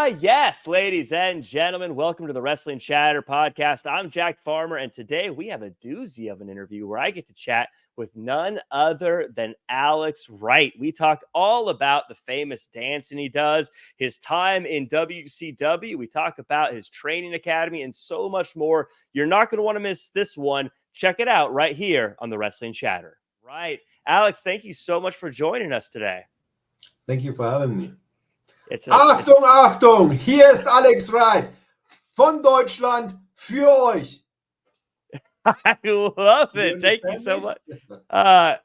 Yes, ladies and gentlemen, welcome to the Wrestling Chatter podcast. I'm Jack Farmer, and today we have a doozy of an interview where I get to chat with none other than Alex Wright. We talk all about the famous dancing he does, his time in WCW. We talk about his training academy and so much more. You're not going to want to miss this one. Check it out right here on the Wrestling Chatter. Right. Alex, thank you so much for joining us today. Thank you for having me. Achtung, hier ist Alex Wright von Deutschland für euch. I love it. Thank you so much. I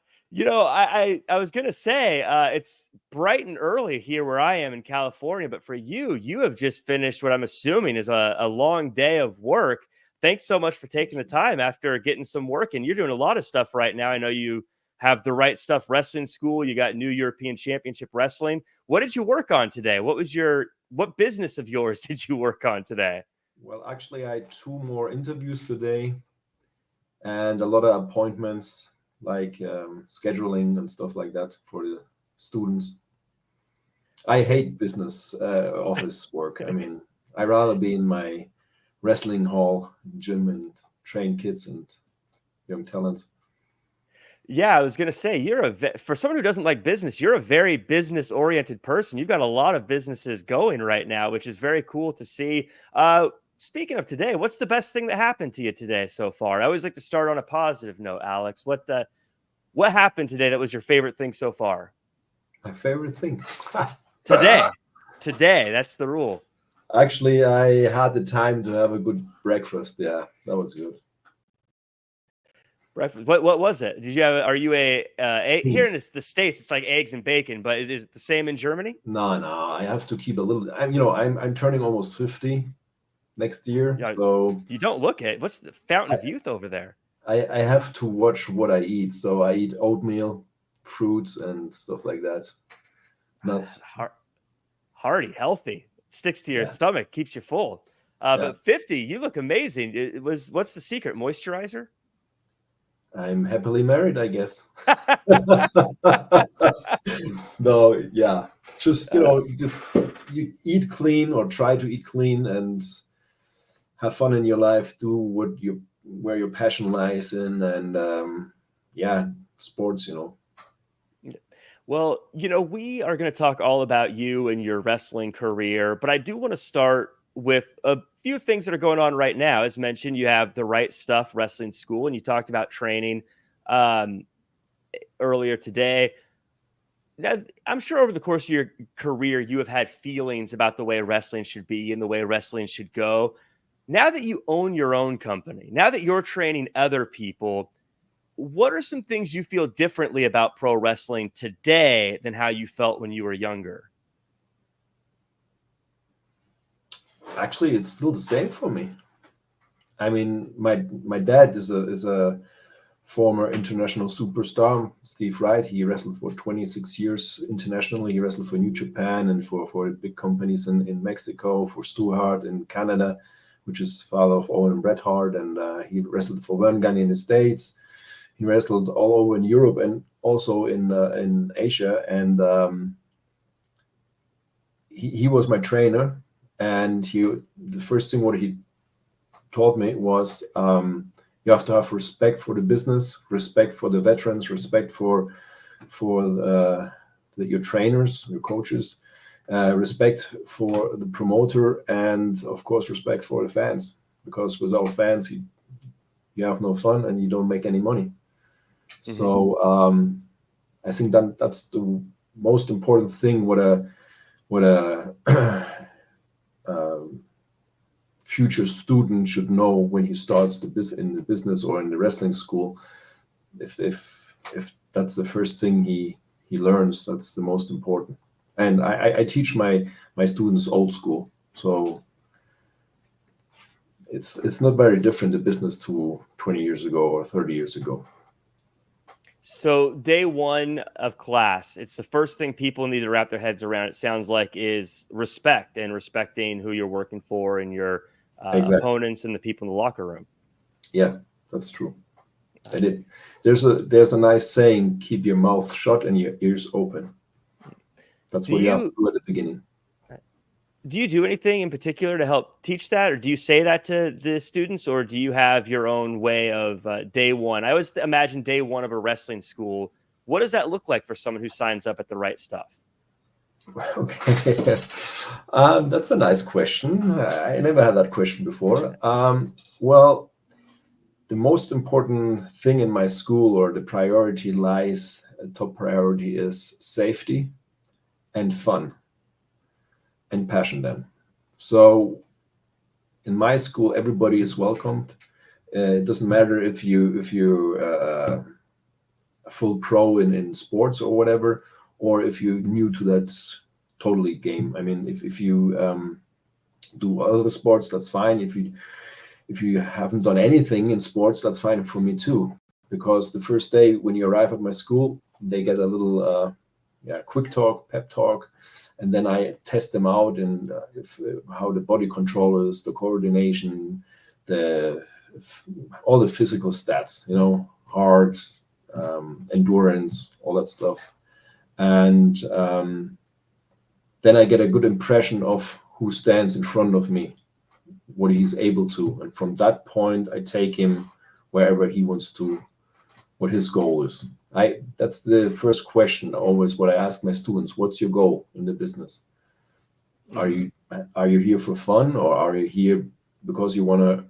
was going to say it's bright and early here where I am in California, but for you have just finished what I'm assuming is a long day of work. Thanks so much for taking the time after getting some work, and you're doing a lot of stuff right now. I know you have the Right Stuff Wrestling School. You got New European Championship Wrestling. What did you work on today? What business of yours did you work on today? Well, actually, I had 2 more interviews today and a lot of appointments, like scheduling and stuff like that for the students. I hate business office work. I mean, I'd rather be in my wrestling hall, gym, and train kids and young talents. Yeah, I was going to say, for someone who doesn't like business, you're a very business-oriented person. You've got a lot of businesses going right now, which is very cool to see. Speaking of today, what's the best thing that happened to you today so far? I always like to start on a positive note, Alex. What happened today that was your favorite thing so far? My favorite thing? Today, that's the rule. Actually, I had the time to have a good breakfast. Yeah, that was good. Breakfast. What was it? Did you have? Are you here in the States? It's like eggs and bacon, but is it the same in Germany? No. I have to keep a little. I'm turning almost 50 next year, so you don't look it. What's the fountain of youth over there? I have to watch what I eat. So I eat oatmeal, fruits, and stuff like that. Nuts. Hearty, healthy. Sticks to your stomach, keeps you full. But 50, you look amazing. What's the secret? Moisturizer? I'm happily married, I guess. No, yeah. Just, you eat clean or try to eat clean and have fun in your life. Do where your passion lies in, and sports, Well, we are going to talk all about you and your wrestling career, but I do want to start with a few things that are going on right now. As mentioned, you have the Right Stuff Wrestling School, and you talked about training earlier today. Now, I'm sure over the course of your career, you have had feelings about the way wrestling should be and the way wrestling should go. Now that you own your own company, now that you're training other people, what are some things you feel differently about pro wrestling today than how you felt when you were younger? Actually, it's still the same for me. I mean, my dad is a former international superstar, Steve Wright. He wrestled for 26 years internationally. He wrestled for New Japan and for big companies in Mexico, for Stu Hart in Canada, which is father of Owen and Bret Hart, and he wrestled for Vern Gagne in the States. He wrestled all over in Europe and also in Asia, and he was my trainer. And the first thing what he taught me was you have to have respect for the business, respect for the veterans, respect for your trainers, your coaches, respect for the promoter, and of course respect for the fans. Because without fans, you have no fun and you don't make any money. Mm-hmm. So I think that's the most important thing. What a future student should know when he starts in the business or in the wrestling school. If that's the first thing he learns, that's the most important. And I teach my students old school, so it's not very different, the business to 20 years ago or 30 years ago. So day one of class, it's the first thing people need to wrap their heads around, it sounds like, is respect and respecting who you're working for and your opponents and the people in the locker room. Yeah, that's true. There's a nice saying, keep your mouth shut and your ears open. That's what you have to do at the beginning. Do you do anything in particular to help teach that, or do you say that to the students, or do you have your own way of day one? I always imagine day one of a wrestling school. What does that look like for someone who signs up at the right stuff? Okay. That's a nice question. I never had that question before. Well, the most important thing in my school, or the priority lies, top priority is safety and fun and passion then. So in my school, everybody is welcomed. It doesn't matter if you a full pro in sports or whatever, or if you're new to that totally game. I mean, if you do other sports, that's fine. If you haven't done anything in sports, that's fine for me too. Because the first day when you arrive at my school, they get a little quick talk, pep talk, and then I test them out and if how the body control is, the coordination, the all the physical stats, heart, endurance, all that stuff, and then I get a good impression of who stands in front of me, what he's able to, and from that point, I take him wherever he wants to, what his goal is. That's the first question always what I ask my students: what's your goal in the business? Are you here for fun, or are you here because you want to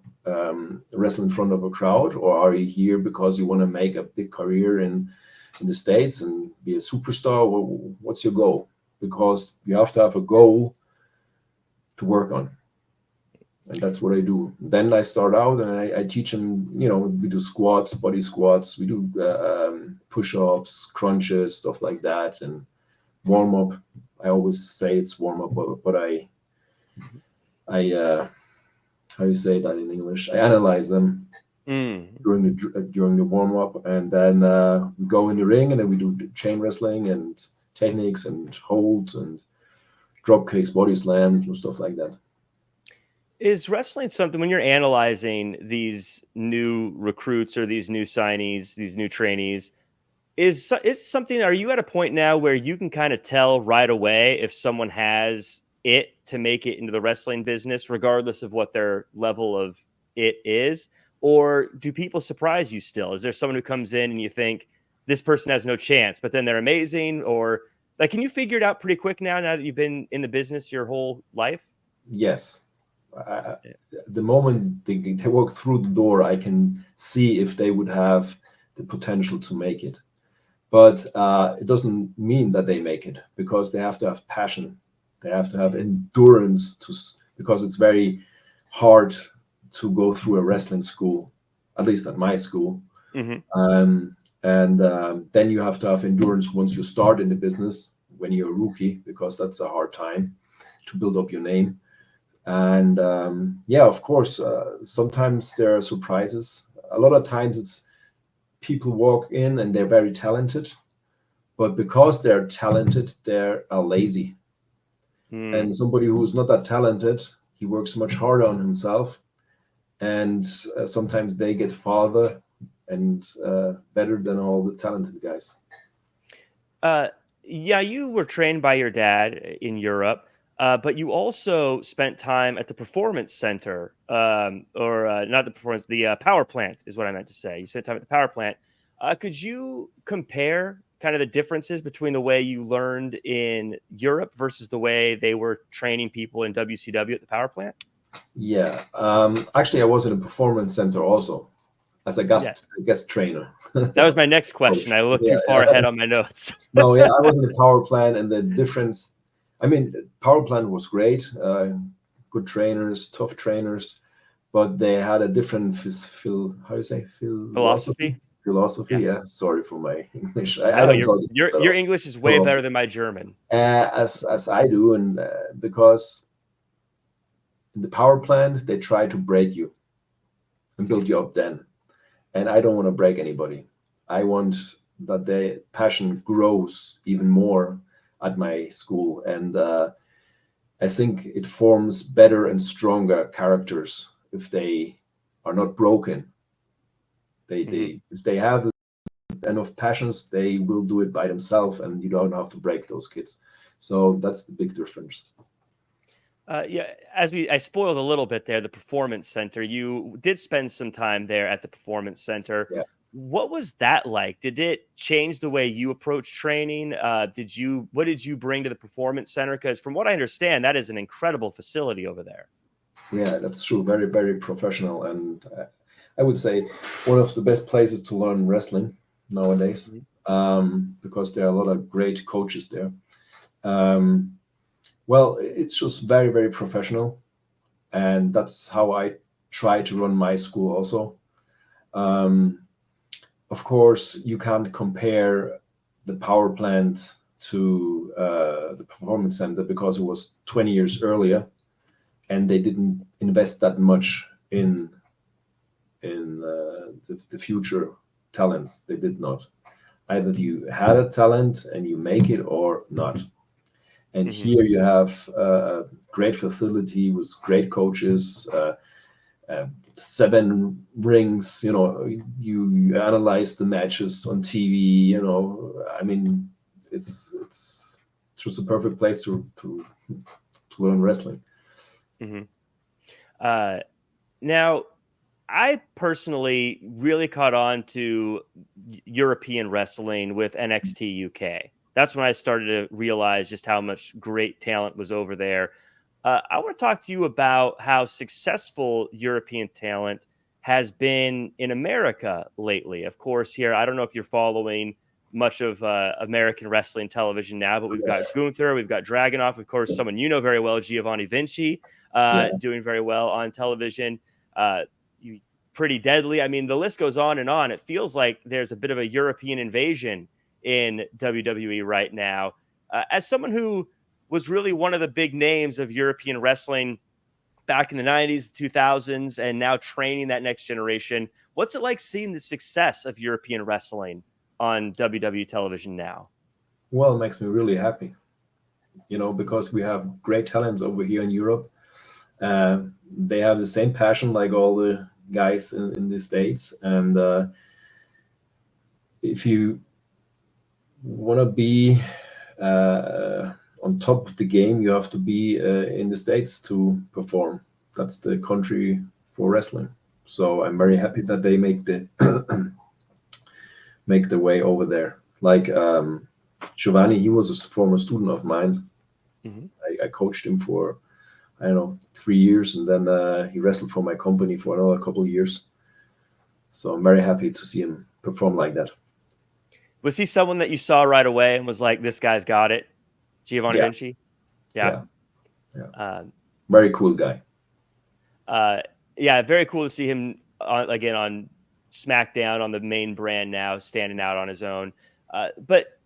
wrestle in front of a crowd, or are you here because you want to make a big career in the States and be a superstar? What's your goal? Because you have to have a goal to work on, and that's what I do. Then I start out and I teach them. We do squats, body squats, we do push-ups, crunches, stuff like that, and warm up. I always say it's warm up, but I how you say that in English? I analyze them during the warm up, and then we go in the ring, and then we do chain wrestling and techniques and holds and drop kicks, body slams, and stuff like that. Is wrestling something when you're analyzing these new recruits or these new signees, these new trainees? Is something? Are you at a point now where you can kind of tell right away if someone has it to make it into the wrestling business, regardless of what their level of it is? Or do people surprise you still? Is there someone who comes in and you think this person has no chance, but then they're amazing? Or like, can you figure it out pretty quick now that you've been in the business your whole life? Yes. The moment they walk through the door, I can see if they would have the potential to make it. But it doesn't mean that they make it, because they have to have passion. They have to have endurance because it's very hard to go through a wrestling school, at least at my school. And then you have to have endurance once you start in the business, when you're a rookie, because that's a hard time to build up your name. And of course, sometimes there are surprises. A lot of times it's people walk in and they're very talented, but because they're talented, they're lazy. And somebody who's not that talented, he works much harder on himself, and sometimes they get farther and better than all the talented guys. You were trained by your dad in Europe, but you also spent time at the Performance Center, or not the Performance, the Power Plant is what I meant to say. You spent time at the Power Plant. Could you compare kind of the differences between the way you learned in Europe versus the way they were training people in WCW at the Power Plant? Yeah. Actually, I was in a Performance Center also as a guest trainer. That was my next question. I looked too far ahead on my notes. No, yeah, I was in the Power Plant, and the difference, I mean, Power Plant was great, good trainers, tough trainers, but they had a different Philosophy. Yeah, sorry for my English. No, I don't talk your English is way better than my German. As I do, and because in the Power Plant they try to break you and build you up then, and I don't want to break anybody. I want that their passion grows even more at my school, and I think it forms better and stronger characters if they are not broken. If they have enough passions, they will do it by themselves, and you don't have to break those kids. So that's the big difference. Yeah, I spoiled a little bit there, the Performance Center. You did spend some time there at the Performance Center. Yeah. What was that like? Did it change the way you approach training? What did you bring to the Performance Center? Because from what I understand, that is an incredible facility over there. Yeah, that's true. Very, very professional, and I would say one of the best places to learn wrestling nowadays, Mhm. because there are a lot of great coaches there. Um, well, it's just very, very professional, and that's how I try to run my school also. Um, of course, you can't compare the power plant to the performance center because it was 20 years earlier, and they didn't invest that much in the future talents. They did not. Either you had a talent and you make it or not. And Mhm. here you have a great facility with great coaches, 7 rings. You analyze the matches on TV. I mean, it's just a perfect place to learn wrestling. Mhm. Uh, Now, I personally really caught on to European wrestling with NXT UK. That's when I started to realize just how much great talent was over there. I want to talk to you about how successful European talent has been in America lately. Of course, here, I don't know if you're following much of American wrestling television now, but we've got Gunther, we've got Dragunov, of course, someone you know very well, Giovanni Vinci, Yeah. doing very well on television. You Pretty deadly. I mean, the list goes on and on. It feels like there's a bit of a European invasion in WWE right now. As someone who was really one of the big names of European wrestling back in the 90s, 2000s, and now training that next generation, what's it like seeing the success of European wrestling on WWE television now? Well, it makes me really happy, because we have great talents over here in Europe. They have the same passion like all the guys in the States. And if you want to be on top of the game, you have to be in the States to perform. That's the country for wrestling. So I'm very happy that they make the make the way over there. Like Giovanni, he was a former student of mine. Mm-hmm. I coached him for, I don't know, 3 years, and then he wrestled for my company for another couple of years. So I'm very happy to see him perform like that. Was he someone that you saw right away and was like, this guy's got it? Giovanni Yeah, Vinci? Yeah. yeah, yeah. Um, Very cool guy. uh, yeah, very cool to see him again on SmackDown on the main brand now, standing out on his own. But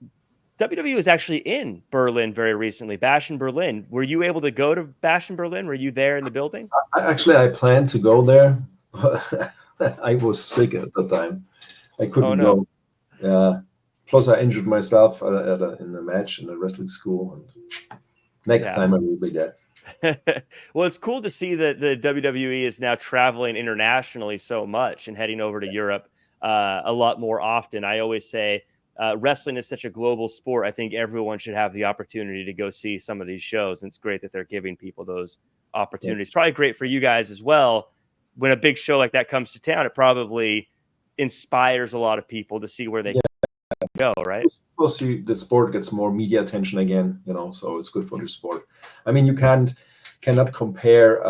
WWE was actually in Berlin very recently, Bash in Berlin. Were you able to go to Bash in Berlin? Were you there in the building? I planned to go there, but I was sick at the time. I Oh couldn't no. go. Plus, I injured myself in a match in a wrestling school. And next Yeah. time I will be there. Well, it's cool to see that the WWE is now traveling internationally so much and heading over to Europe a lot more often. I always say wrestling is such a global sport. I think everyone should have the opportunity to go see some of these shows. And it's great that they're giving people those opportunities. Yes. Probably great for you guys as well. When a big show like that comes to town, it probably inspires a lot of people to see where they Yeah. go, right? Plus, the sport gets more media attention again. So it's good for the sport. I mean, you cannot compare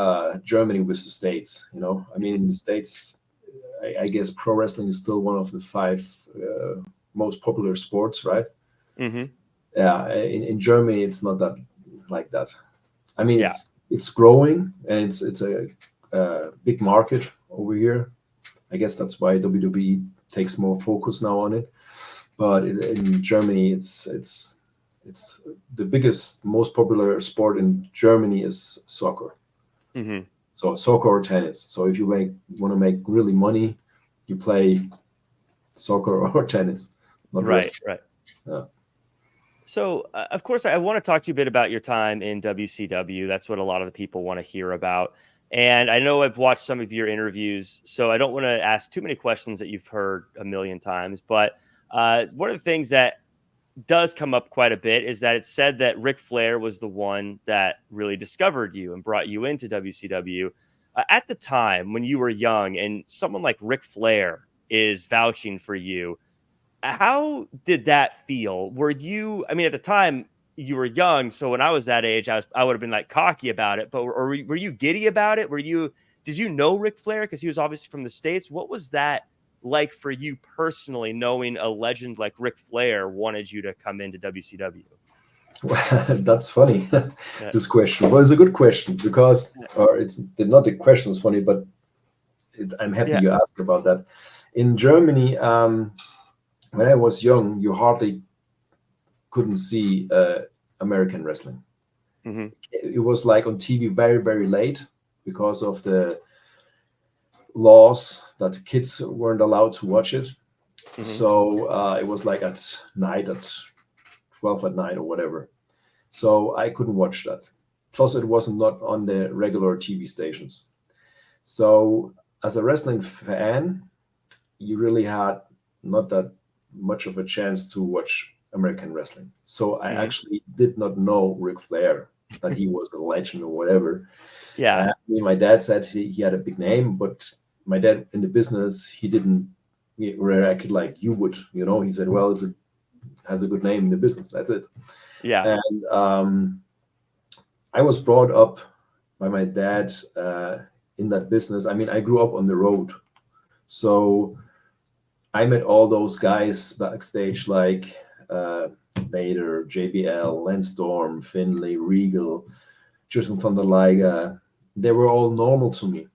Germany with the States. I mean, in the States, I guess pro wrestling is still one of the 5 most popular sports, right? Mm-hmm. Yeah, in Germany, it's not that like that. I mean, Yeah. it's growing, and it's a big market over here. I guess that's why WWE takes more focus now on it. But in Germany, it's the biggest, most popular sport in Germany is soccer. Mm-hmm. So soccer or tennis. So if you want to make really money, you play soccer or tennis, not Right. wrestling. Right. Yeah. So, of course, I want to talk to you a bit about your time in WCW. That's what a lot of the people want to hear about. And I know I've watched some of your interviews, so I don't want to ask too many questions that you've heard a million times. But one of the things that does come up quite a bit is that it's said that Ric Flair was the one that really discovered you and brought you into WCW. At the time when you were young and someone like Ric Flair is vouching for you, how did that feel? Were you, I mean, at the time you were young, so when I was that age, I would have been like cocky about it, but were you giddy about it? Did you know Ric Flair? Because he was obviously from the States. What was that like for you personally, knowing a legend like Ric Flair wanted you to come into WCW? Well, that's funny. This question. Well, it's a good question because, or it's not the question is funny, but I'm happy you asked about that. In Germany, when I was young, you hardly couldn't see American wrestling. Mm-hmm. It was like on TV very, very late because of the laws that kids weren't allowed to watch it. Mm-hmm. So it was like at night, at 12 at night or whatever. So I couldn't watch that. Plus, it wasn't not on the regular TV stations. So as a wrestling fan, you really had not that much of a chance to watch American wrestling. So I actually did not know Ric Flair, that he was a legend or whatever. Yeah. My dad said he had a big name, but my dad in the business, he didn't react like you would, he said, well, it has a good name in the business. That's it. Yeah. And I was brought up by my dad in that business. I mean, I grew up on the road. So I met all those guys backstage like Vader, JBL, Lance Storm, Finlay, Regal, Justin Thunder Liger. They were all normal to me.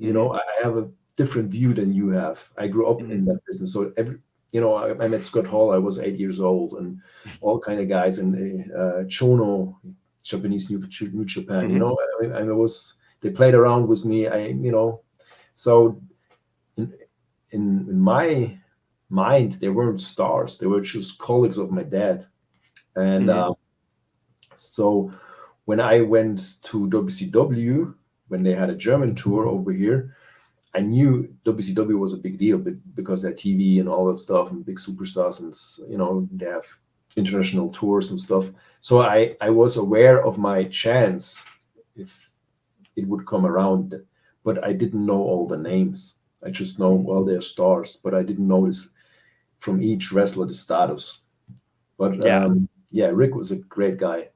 I have a different view than you have. I grew up in that business. So I met Scott Hall. I was 8 years old, and all kind of guys, and Chono, Japanese New Japan. They played around with me. So in my mind, they weren't stars. They were just colleagues of my dad. And so when I went to WCW, when they had a German tour over here, I knew WCW was a big deal because they're TV and all that stuff and big superstars, and they have international tours and stuff. So I was aware of my chance if it would come around, but I didn't know all the names. I just know, well, they're stars, but I didn't notice from each wrestler the status. But Rick was a great guy.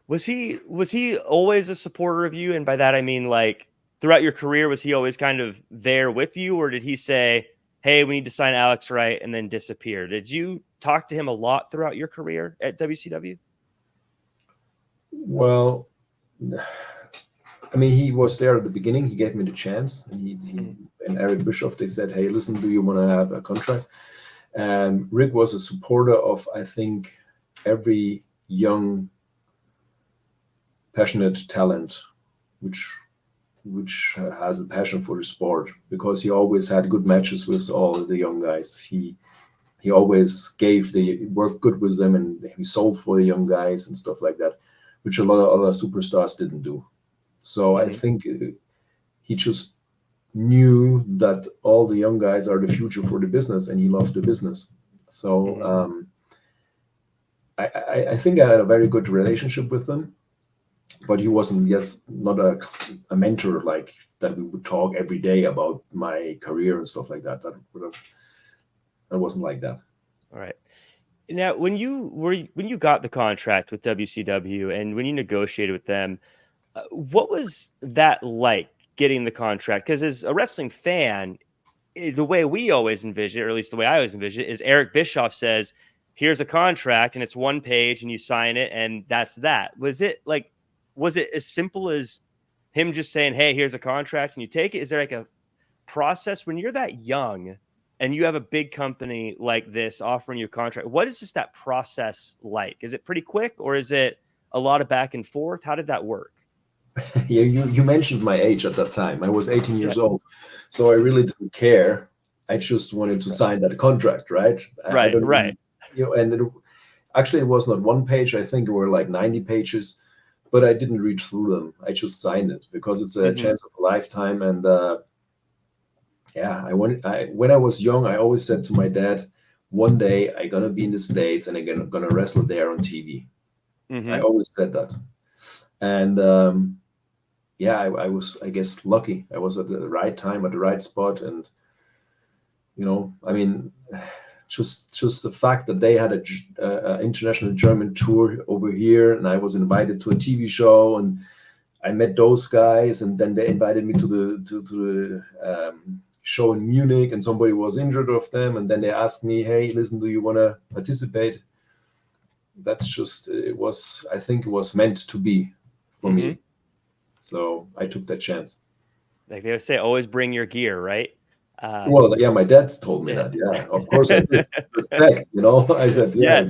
Was he always a supporter of you? And by that I mean, like, throughout your career, was he always kind of there with you, or did he say, hey, we need to sign Alex Wright, and then disappear? Did you talk to him a lot throughout your career at WCW? Well, I mean, he was there at the beginning. He gave me the chance. He and Eric Bischoff, they said, hey, listen, do you want to have a contract? Rick was a supporter of, I think, every young, passionate talent, which has a passion for the sport, because he always had good matches with all the young guys. He always worked good with them, and he sold for the young guys and stuff like that, which a lot of other superstars didn't do. So I think he just knew that all the young guys are the future for the business, and he loved the business. So I think I had a very good relationship with them. But he wasn't not a mentor like that. We would talk every day about my career and stuff like that. That wasn't like that. All right. Now, when you got the contract with WCW and when you negotiated with them, what was that like, getting the contract? Because as a wrestling fan, the way we always envision it, or at least the way I always envision it, is Eric Bischoff says, "Here's a contract, and it's one page, and you sign it, and that's that." Was it as simple as him just saying, hey, here's a contract and you take it? Is there like a process when you're that young and you have a big company like this offering you a contract? What is just that process like? Is it pretty quick, or is it a lot of back and forth? How did that work? Yeah, you mentioned my age at that time. I was 18 years old, so I really didn't care. I just wanted to sign that contract, right? Right. Actually, it was not one page. I think it were like 90 pages. But I didn't read through them. I just signed it because it's a chance of a lifetime. And when I was young, I always said to my dad, one day I'm gonna be in the States and I'm gonna wrestle there on TV. I always said that, and yeah, I was, I guess, lucky. I was at the right time at the right spot, and I mean, just the fact that they had a international German tour over here, and I was invited to a TV show, and I met those guys, and then they invited me to the show in Munich, and somebody was injured of them, and then they asked me, "Hey, listen, do you want to participate?" That's just, I think it was meant to be for me. So I took that chance. Like they would say, always bring your gear, right? Well, yeah, my dad told me that. Yeah, of course I did. Respect, I said, yeah.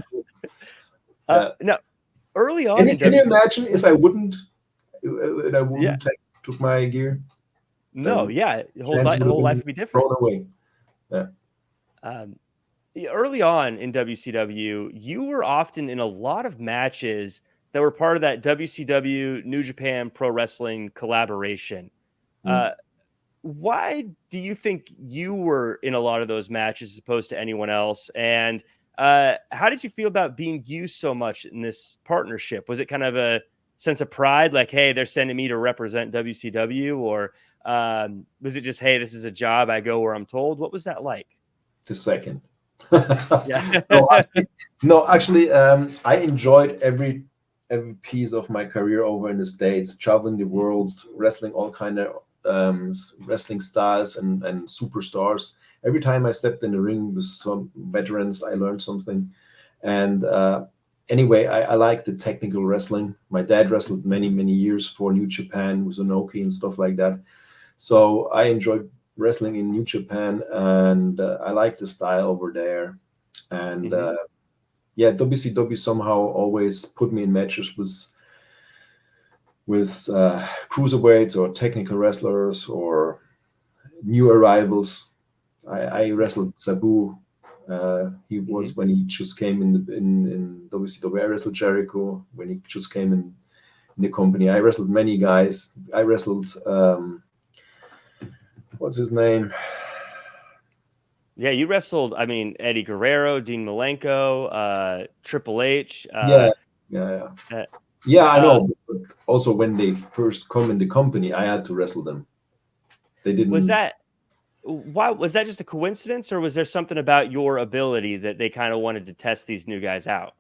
Yes. No, early on. Can you imagine if I wouldn't took my gear? No, yeah, whole life would be different. Thrown away. Yeah. Early on in WCW, you were often in a lot of matches that were part of that WCW New Japan Pro Wrestling collaboration. Why do you think you were in a lot of those matches as opposed to anyone else? And how did you feel about being used so much in this partnership? Was it kind of a sense of pride, like, hey, they're sending me to represent WCW? Or was it just, hey, this is a job, I go where I'm told? What was that like? The second. Yeah. Actually, I enjoyed every piece of my career over in the States, traveling the world, wrestling all kind of wrestling styles and superstars. Every time I stepped in the ring with some veterans, I learned something. And anyway, I like the technical wrestling. My dad wrestled many years for New Japan with Inoki and stuff like that. So I enjoyed wrestling in New Japan, and I like the style over there. And yeah, WCW somehow always put me in matches with cruiserweights or technical wrestlers or new arrivals. I wrestled Sabu. He was when he just came in WCW. I wrestled Jericho when he just came in the company. I wrestled many guys. I wrestled what's his name? Yeah, you wrestled, I mean, Eddie Guerrero, Dean Malenko, Triple H. Yeah, I know. But also, when they first come in the company, I had to wrestle them. They didn't. Why was that just a coincidence, or was there something about your ability that they kind of wanted to test these new guys out?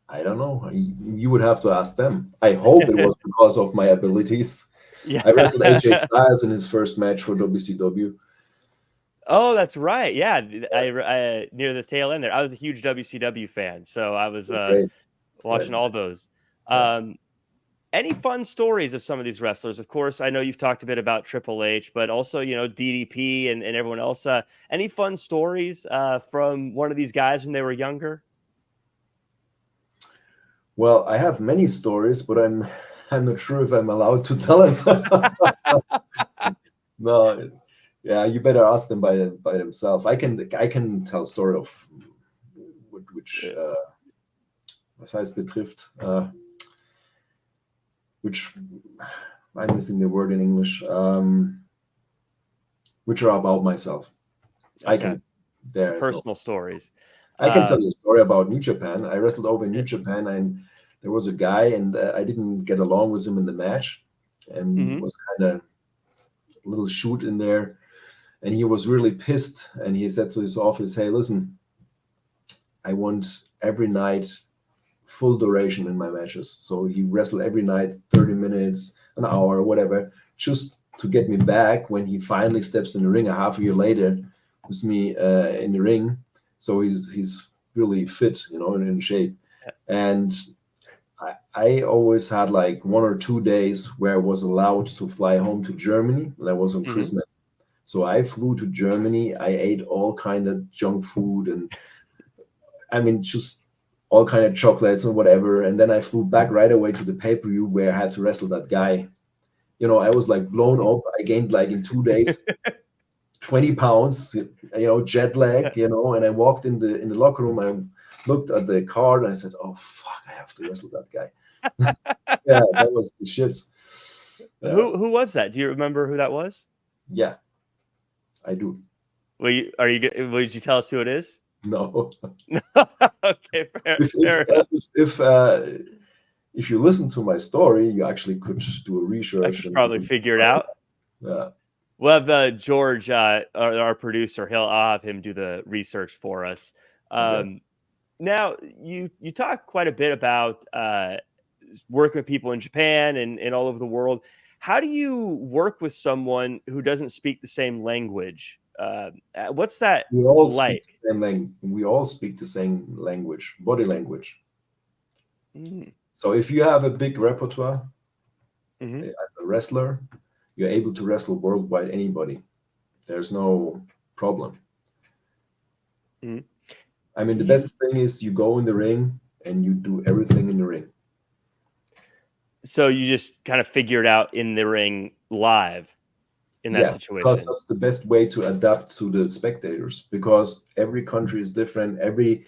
I don't know. You would have to ask them. I hope it was because of my abilities. Yeah. I wrestled AJ Styles in his first match for WCW. Oh, that's right. Yeah, I near the tail end there. I was a huge WCW fan, so I was watching all those. Any fun stories of some of these wrestlers? Of course, I know you've talked a bit about Triple H, but also, DDP and everyone else. Any fun stories from one of these guys when they were younger? Well, I have many stories, but I'm not sure if I'm allowed to tell them. No, yeah, you better ask them by themselves. I can tell a story of which was heißt betrifft. Which I'm missing the word in English, which are about myself. Okay. I can personal stories. I can tell you a story about New Japan. I wrestled over in New Japan, and there was a guy, and I didn't get along with him in the match, and was kind of a little shoot in there, and he was really pissed, and he said to his office, "Hey, listen, I want every night full duration in my matches." So he wrestled every night, 30 minutes, an hour, whatever, just to get me back when he finally steps in the ring a half a year later with me in the ring. So he's really fit, and in shape. And I always had like 1 or 2 days where I was allowed to fly home to Germany. That was on Christmas. So I flew to Germany. I ate all kind of junk food, and I mean, just all kind of chocolates and whatever. And then I flew back right away to the pay-per-view where I had to wrestle that guy. I was like blown up. I gained like in 2 days 20 pounds, jet lag, and I walked in the locker room. I looked at the card and I said, "Oh fuck, I have to wrestle that guy." Yeah, that was the shits. Who was that? Do you remember who that was? Yeah, I do. Will you tell us who it is? No. Okay, fair If you listen to my story, you actually could do a I research could and probably figure it out. yeah. We'll have George, our producer. I'll have him do the research for us. Okay. Now, you talk quite a bit about working with people in Japan and all over the world. How do you work with someone who doesn't speak the same language? What's that We all like? speak the same language. We all speak the same language, body language. Mm. So if you have a big repertoire Hmm. as a wrestler, you're able to wrestle worldwide anybody. There's no problem. Hmm. I mean, the You best thing is you go in the ring and you do everything in the ring. So you just kind of figure it out in the ring live in that Yeah, because situation. that's the best way to adapt to the spectators, because every country is different. Every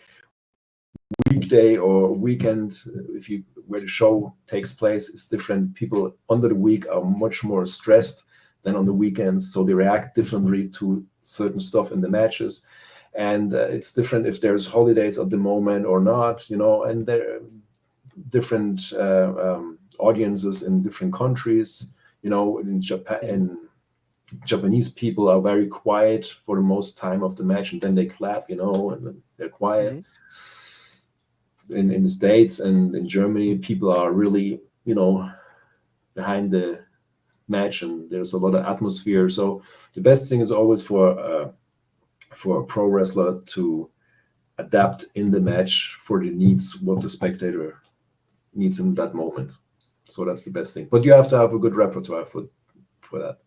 weekday or weekend, if you where the show takes place, is different. People under the week are much more stressed than on the weekends, so they react differently to certain stuff in the matches. And it's different if there's holidays at the moment or not, and there are different audiences in different countries. In Japan, and Japanese people are very quiet for the most time of the match, and then they clap, and then they're quiet. Mm-hmm. In the States and in Germany, people are really, behind the match, and there's a lot of atmosphere. So the best thing is always for a pro wrestler to adapt in the match for the needs, what the spectator needs in that moment. So that's the best thing. But you have to have a good repertoire for that.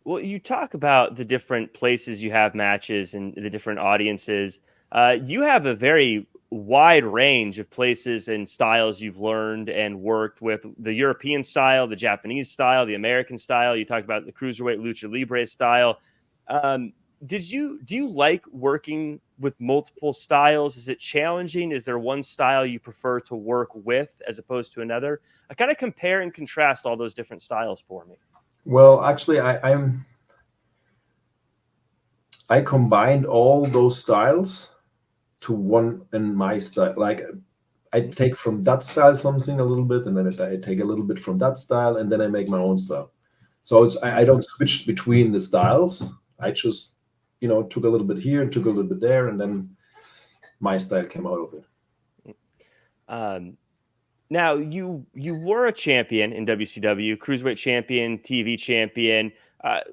Well, you talk about the different places you have matches and the different audiences. You have a very wide range of places and styles you've learned and worked with: the European style, the Japanese style, the American style. You talked about the cruiserweight lucha libre style. Um, do you like working with multiple styles? Is it challenging? Is there one style you prefer to work with as opposed to another? I kind of compare and contrast all those different styles for me. Well, actually, I combined all those styles to one in my style. Like I Mhm. take from that style something a little bit, and then I take a little bit from that style, and then I make my own style. So I don't switch between the styles. I just took a little bit here, took a little bit there, and then my style came out of it. Um, Now you were a champion in WCW, cruiserweight champion, TV champion.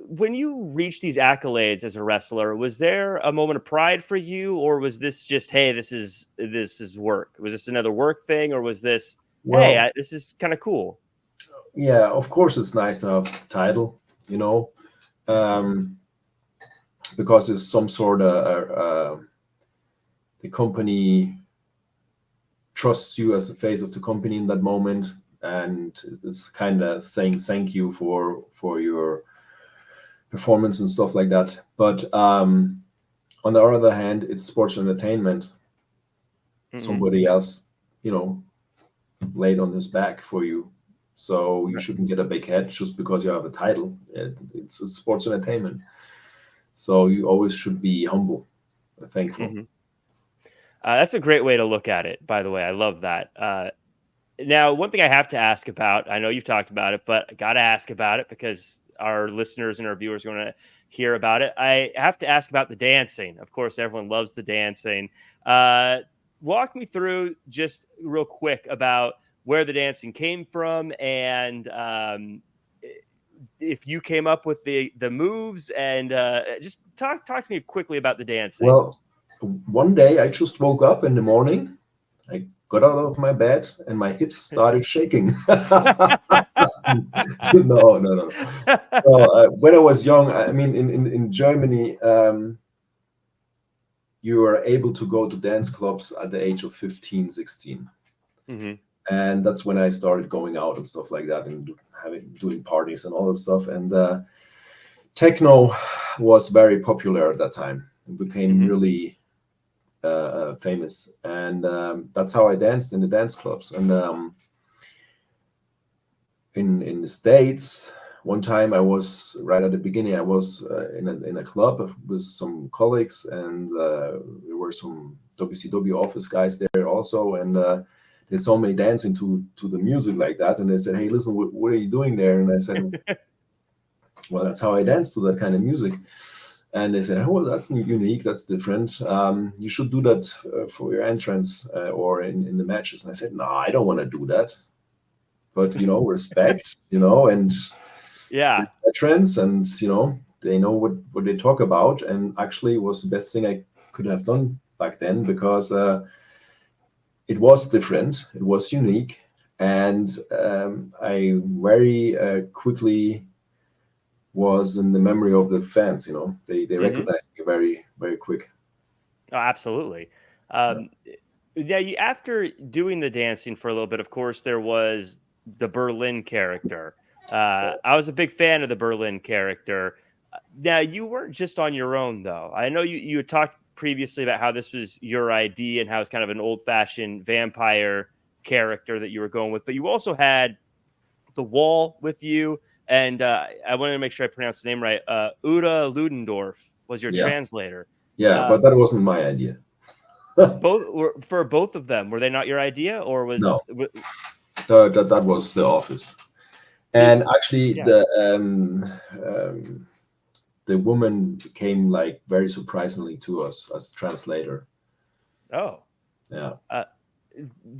When you reached these accolades as a wrestler, was there a moment of pride for you, or was this just, hey, this is work? Was this another work thing, or was this, hey, Well, this is kind of cool? yeah, of course it's nice to have the title, you know, um, because it's some sort of the company trusts you as the face of the company in that moment, and it's kind of saying thank you for your performance and stuff like that. But on the other hand, it's sports entertainment. Hmm. Somebody else, laid on his back for you. So you Right. shouldn't get a big head just because you have a title. It's sports entertainment. So you always should be humble and thankful. Hmm. That's a great way to look at it, by the way. I love that. Now, one thing I have to ask about, I know you've talked about it, but I got to ask about it because our listeners and our viewers are going to hear about it. I have to ask about the dancing. Of course, everyone loves the dancing. Uh, Walk me through just real quick about where the dancing came from, and if you came up with the moves, and just talk to me quickly about the dancing. Well, one day I just woke up in the morning. I got out of my bed and my hips started shaking. No, no, no. Well, when I was young, I mean, in Germany, you were able to go to dance clubs at the age of 15, 16. Hmm. And that's when I started going out and stuff like that, and doing parties and all that stuff. And techno was very popular at that time. It became Hmm. really famous, and that's how I danced in the dance clubs. And in the States, one time I was right at the beginning. I was in a club with some colleagues, and there were some WCW office guys there also, and they saw me dancing to the music like that, and they said, "Hey, listen, what are you doing there?" And I said, "Well, that's how I dance to that kind of music." And they said, "Oh, well, that's unique. That's different. You should do that for your entrance or in the matches." And I said, "No, I don't want to do that. But respect, and Yeah. veterans, and they know what they talk about." And actually, it was the best thing I could have done back then, because it was different, it was unique, and I very quickly was in the memory of the fans. They recognized me very, very quick. Oh, absolutely. Yeah, after doing the dancing for a little bit, of course, there was the Berlin character. I was a big fan of the Berlin character. Now, you weren't just on your own, though. I know you had talked previously about how this was your idea and how it's kind of an old-fashioned vampire character that you were going with, but you also had the Wall with you, and I wanted to make sure I pronounced the name right. Uda Ludendorff was your Yeah, translator. yeah, but that wasn't my idea. For both of them, were they not your idea, or was No, that was the office. And actually, yeah? the woman came like very surprisingly to us as translator. Oh, Yeah.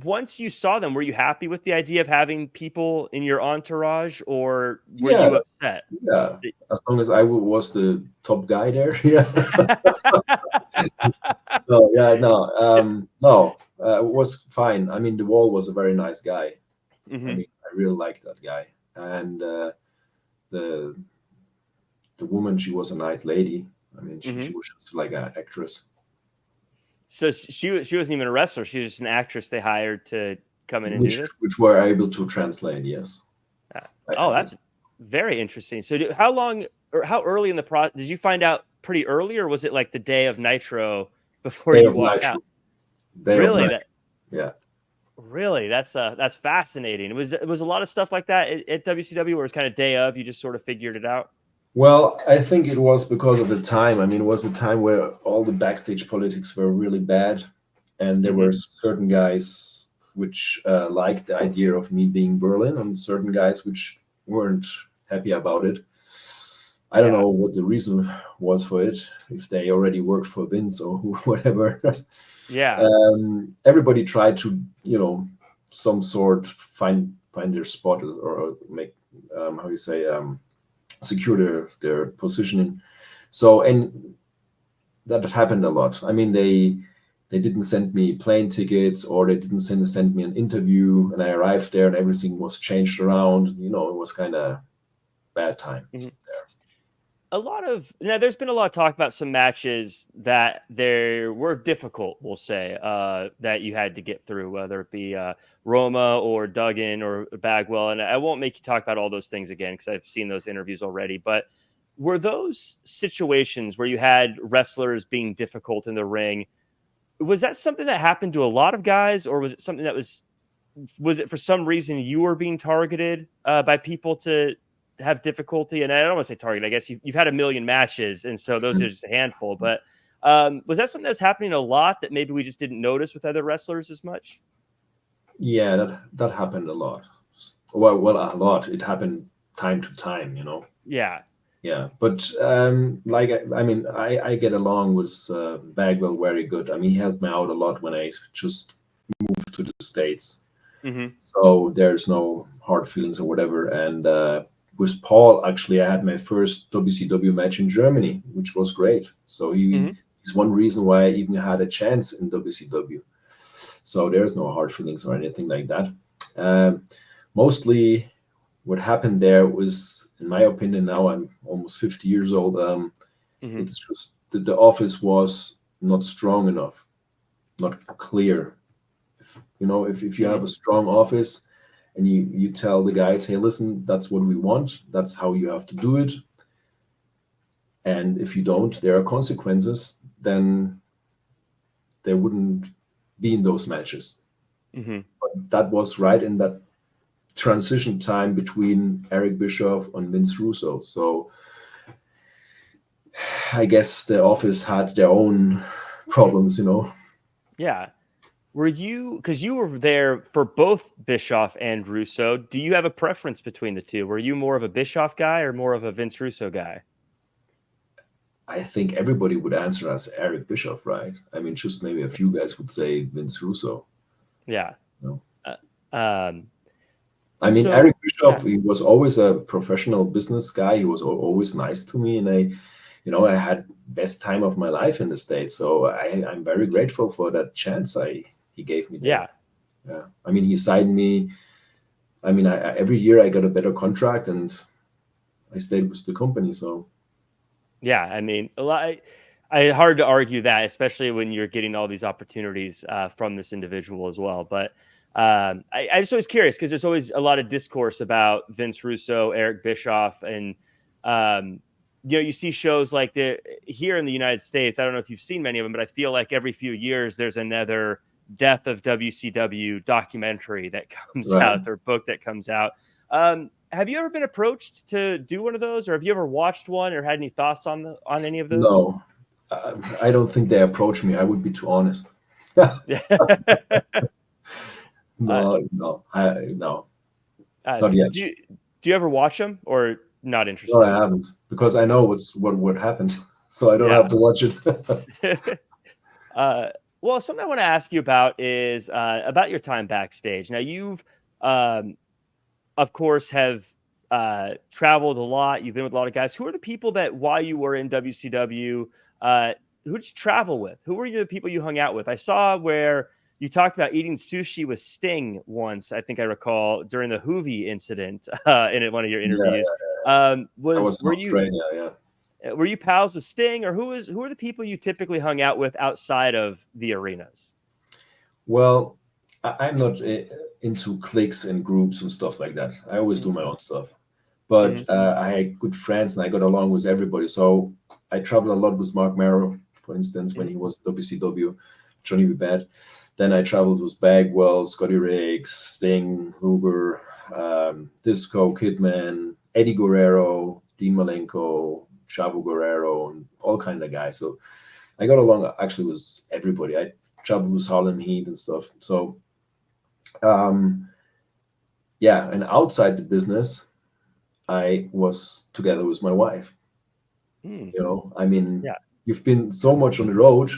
once you saw them, were you happy with the idea of having people in your entourage, or were Yeah, you upset? yeah. As long as I was the top guy there. Yeah. No, yeah, no, no. It was fine. I mean, the Wall was a very nice guy. I mean, I really liked that guy. And the the woman, she was a nice lady. I mean, she was just like an actress. So she wasn't even a wrestler. She was just an actress they hired to come in and do this. Which were able to translate, yes. Oh, that's very interesting. So how long or how early in the process did you find out? Pretty early, or was it like the day of Nitro before you walked out? Really? Yeah. Really, that's fascinating. It was a lot of stuff like that at WCW, where it's kind of day of, you just sort of figured it out. Well, I think it was because of the time. I mean, it was a time where all the backstage politics were really bad, and there were certain guys which liked the idea of me being Berlin, and certain guys which weren't happy about it. I don't know what the reason was for it, if they already worked for Vince or whatever. Yeah. Everybody tried to, some sort find their spot, or make, how you say, secure their positioning. So, and that happened a lot. I mean, they didn't send me plane tickets, or they didn't send me an interview, and I arrived there and everything was changed around. It was kind of bad time there. There's been a lot of talk about some matches that there were difficult, we'll say, that you had to get through, whether it be Roma or Duggan or Bagwell. And I won't make you talk about all those things again, because I've seen those interviews already. But were those situations where you had wrestlers being difficult in the ring, was that something that happened to a lot of guys, or was it something that was it for some reason you were being targeted by people to have difficulty? And I don't want to say target, I guess you've had a million matches, and so those are just a handful, but was that something that was happening a lot that maybe we just didn't notice with other wrestlers as much? Yeah, that happened a lot. Well, a lot. It happened time to time, Yeah, but I get along with Bagwell very good. I mean, he helped me out a lot when I just moved to the States. So there's no hard feelings or whatever. And with Paul, actually, I had my first WCW match in Germany, which was great. So he's one reason why I even had a chance in WCW. So there's no hard feelings or anything like that. Mostly what happened there was, in my opinion, now I'm almost 50 years old, it's just that the office was not strong enough, not clear. If you have a strong office, and you tell the guys, hey, listen, that's what we want, that's how you have to do it, and if you don't, there are consequences, then they wouldn't be in those matches. But that was right in that transition time between Eric Bischoff and Vince Russo. So I guess the office had their own problems, you know. Yeah. Were you, because you were there for both Bischoff and Russo, do you have a preference between the two? Were you more of a Bischoff guy or more of a Vince Russo guy? I think everybody would answer as Eric Bischoff, right? I mean, just maybe a few guys would say Vince Russo. Yeah. You know? Um, I mean, so, Eric Bischoff, yeah. he was always a professional business guy. He was always nice to me, and I had best time of my life in the States. So I'm very grateful for that chance he gave me there. Yeah. Yeah, I mean, he signed me. I mean, every year I got a better contract, and I stayed with the company. So Yeah. I mean, hard to argue that, especially when you're getting all these opportunities from this individual as well. But I just was curious because there's always a lot of discourse about Vince Russo, Eric Bischoff, and you see shows like here in the United States. I don't know if you've seen many of them, but I feel like every few years there's another death of WCW documentary that comes right. out or book that comes out. Have you ever been approached to do one of those, or have you ever watched one, or had any thoughts on any of those? No, I don't think they approach me. I would be too honest. Yeah. No, no, no, Uh, not yet. do you ever watch them or not No, I interested? haven't because I know what happened, so I don't Yeah. have to watch it. uh, well, something I want to ask you about is about your time backstage. Now, you've, of course, have traveled a lot. You've been with a lot of guys. Who are the people that, while you were in WCW, who did you travel with? Who were the people you hung out with? I saw where you talked about eating sushi with Sting once. I think I recall during the Hoovy incident in one of your Yeah, interviews. I was in Australia. Yeah. Were you pals with Sting, or who are the people you typically hung out with outside of the arenas? Well, I'm not into cliques and groups and stuff like that. I always do my own stuff. Mm-hmm. But I had good friends and I got along with everybody. So I traveled a lot with Mark Merrow, for instance, when he was WCW, Johnny B. Bad. Then I traveled with Bagwell, Scotty Riggs, Sting, Huber, Disco, Kidman, Eddie Guerrero, Dean Malenko, Chavo Guerrero, and all kind of guys. So I got along actually with everybody. I traveled with Harlem Heat and stuff. So yeah, and outside the business, I was together with my wife. Mm. I mean, Yeah, you've been so much on the road,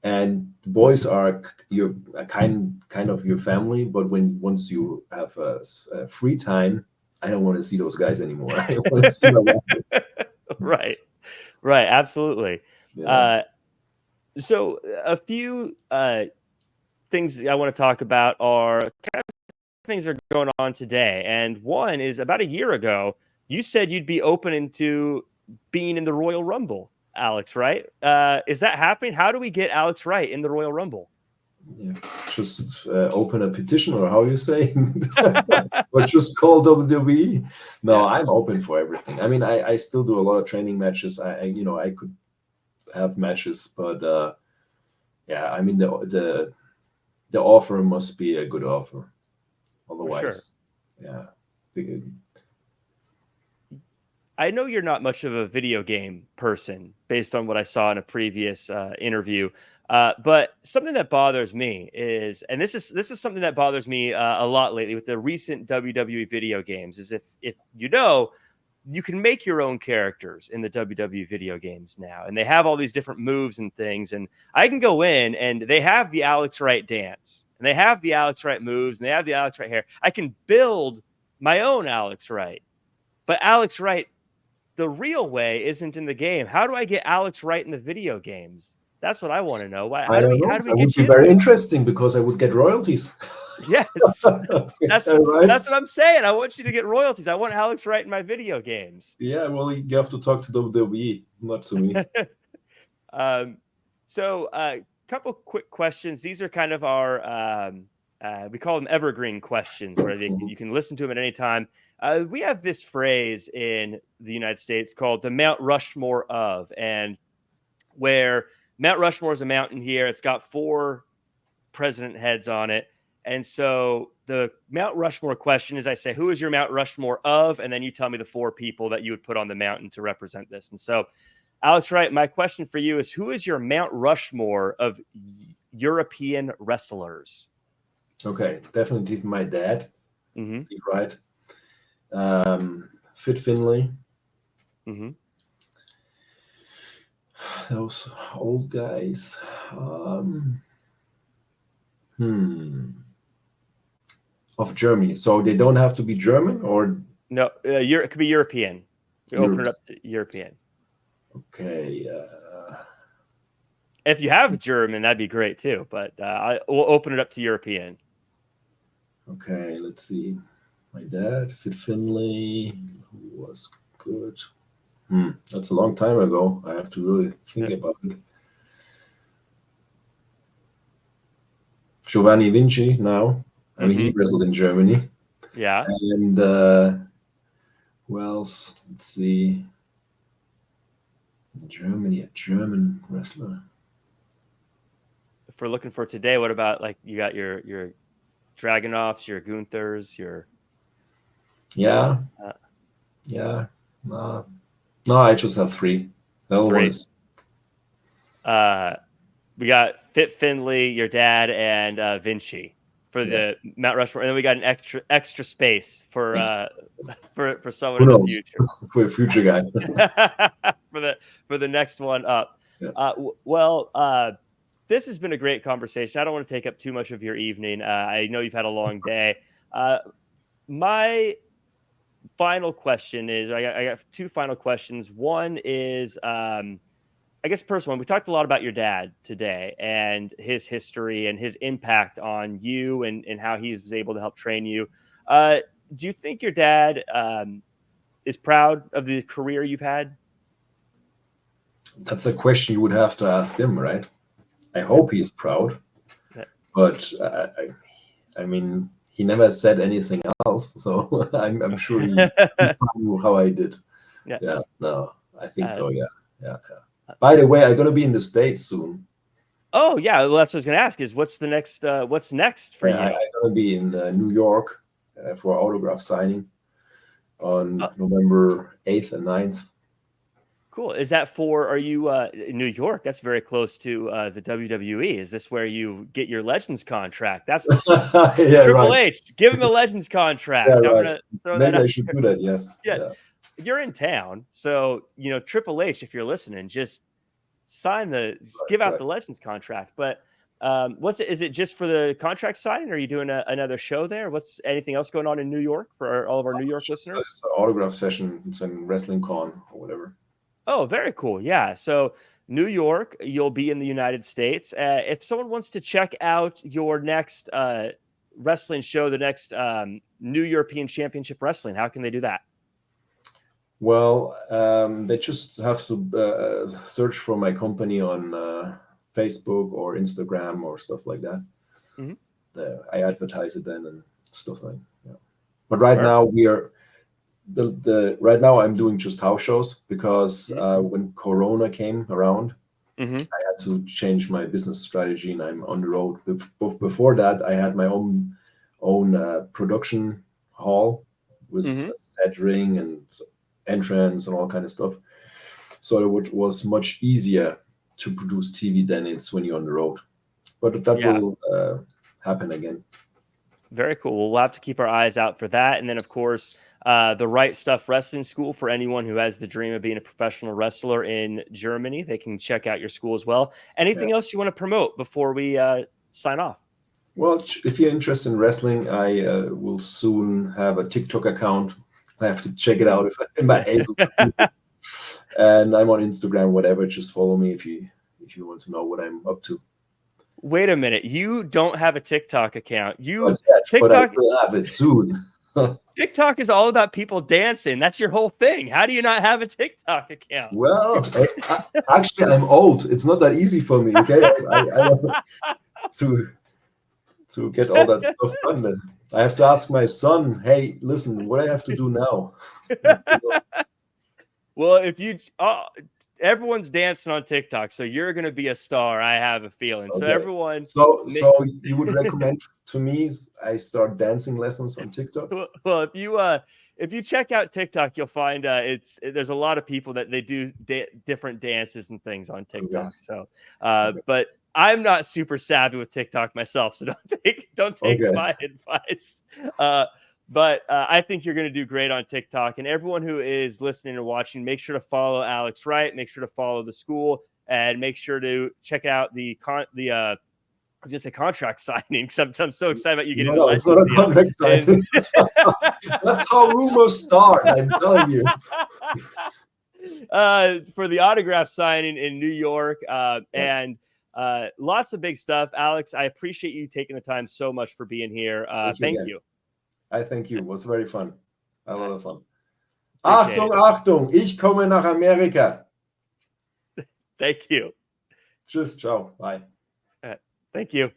and the boys are your kind of your family. But once you have a free time, I don't want to see those guys anymore. I want to see my wife. right, right, absolutely. You know, Uh, so a few things I want to talk about are kind of things that are going on today, and one is about a year ago. You said you'd be open into being in the Royal Rumble, Alex, right? Is that happening? How do we get Alex Wright in the Royal Rumble? yeah. Just open a petition, or how you say, or just call WWE. No, Yeah, I'm open for everything. I mean, I still do a lot of training matches. I could have matches, but yeah, I mean the offer must be a good offer. for sure. Otherwise, yeah. I know you're not much of a video game person based on what I saw in a previous interview. But something that bothers me is, and this is something that bothers me a lot lately with the recent WWE video games, is if you can make your own characters in the WWE video games now, and they have all these different moves and things, and I can go in and they have the Alex Wright dance, and they have the Alex Wright moves, and they have the Alex Wright hair. I can build my own Alex Wright, but Alex Wright the real way isn't in the game. How do I get Alex Wright in the video games? That's what I want to know. I don't How know. do we That would get be you? very interesting because I would get royalties. Yes, Right? that's what I'm saying. I want you to get royalties. I want Alex Wright in my video games. Yeah, well, you have to talk to WWE, not to me. um, so, couple quick questions. These are kind of our we call them evergreen questions, where you can listen to them at any time. We have this phrase in the United States called the Mount Rushmore of, and where Mount Rushmore is a mountain here. It's got 4 president heads on it. And so the Mount Rushmore question is, I say, who is your Mount Rushmore of? And then you tell me the 4 people that you would put on the mountain to represent this. And so, Alex Wright, my question for you is, who is your Mount Rushmore of European wrestlers? Okay, definitely my dad, Steve Wright. Fit Finlay. Those old guys. Of Germany. So they don't have to be German, or no? It could be European. Open it up to European. Okay. If you have German, that'd be great too. But we'll open it up to European. Okay, let's see. My dad, Fit Finlay, who was good. That's a long time ago. I have to really think about it. Giovanni Vinci now. I mean, he wrestled in Germany. Yeah. And who else? Let's see. In Germany, a German wrestler. If we're looking for today, what about, like, you got your Dragunovs, your Gunthers, your... Yeah. No, I just have 3. The other one is... we got Fit Finlay, your dad, and Vinci for the Mount Rushmore, and then we got an extra space for someone in the future, for a future guy, for the next one up. Yeah. This has been a great conversation. I don't want to take up too much of your evening. I know you've had a long day. My final question is, I got 2 final questions. One is, I guess, personal one. We talked a lot about your dad today and his history and his impact on you and how he was able to help train you. Do you think your dad is proud of the career you've had? That's a question you would have to ask him, right? I hope he is proud, but I mean, he never said anything else, so I'm sure he's proud of how I did. Yeah, no, I think so. Yeah. By the way, I'm gonna be in the States soon. Oh yeah, well, that's what I was gonna ask. Is what's next for you? I'm gonna be in New York for autograph signing on November 8th and 9th. Cool. Is that are you in New York? That's very close to the WWE. Is this where you get your Legends contract? That's Triple H. Give him a Legends contract. Yeah, right. Maybe I should do that. Yes. Yeah. You're in town, so Triple H, if you're listening, just give out the Legends contract. But is it just for the contract signing, or are you doing another show there? What's anything else going on in New York for all of our New York listeners? It's an autograph session. It's a wrestling con or whatever. Oh, very cool. Yeah. So New York, you'll be in the United States. If someone wants to check out your next wrestling show, the next New European Championship Wrestling, how can they do that? Well, they just have to search for my company on Facebook or Instagram or stuff like that. I advertise it then and stuff like that. But right now we are right now I'm doing just house shows because when Corona came around, I had to change my business strategy and I'm on the road. Before that, I had my own production hall with a set ring and entrance and all kind of stuff. So it was much easier to produce TV than it's when you're on the road. But that will happen again. Very cool. We'll have to keep our eyes out for that. And then, of course, the Right Stuff Wrestling School for anyone who has the dream of being a professional wrestler in Germany. They can check out your school as well. Anything else you want to promote before we sign off? Well, if you're interested in wrestling, I will soon have a TikTok account. I have to check it out if I'm able to. And I'm on Instagram, whatever. Just follow me if you want to know what I'm up to. Wait a minute. You don't have a TikTok account. But I will have it soon. TikTok is all about people dancing. That's your whole thing. How do you not have a TikTok account? Well, actually, I'm old. It's not that easy for me. Okay, I to get all that stuff done. Then I have to ask my son, hey, listen, what do I have to do now? Well, if you everyone's dancing on TikTok, so you're going to be a star. I have a feeling. Okay. So everyone. So you would recommend to me I start dancing lessons on TikTok? Well, if you check out TikTok, you'll find there's a lot of people that they do different dances and things on TikTok. Okay. So, but I'm not super savvy with TikTok myself, so don't take my advice. But I think you're going to do great on TikTok. And everyone who is listening or watching, make sure to follow Alex Wright. Make sure to follow the school, and make sure to check out the I was just a contract signing. I'm so excited about you getting the license. It's not a contract signing. That's how rumors start. I'm telling you. For the autograph signing in New York, and lots of big stuff. Alex, I appreciate you taking the time so much for being here. Thank you. I thank you. It was very fun. A lot of fun. Achtung, Achtung! Ich komme nach Amerika. Thank you. Tschüss, ciao, bye. Thank you.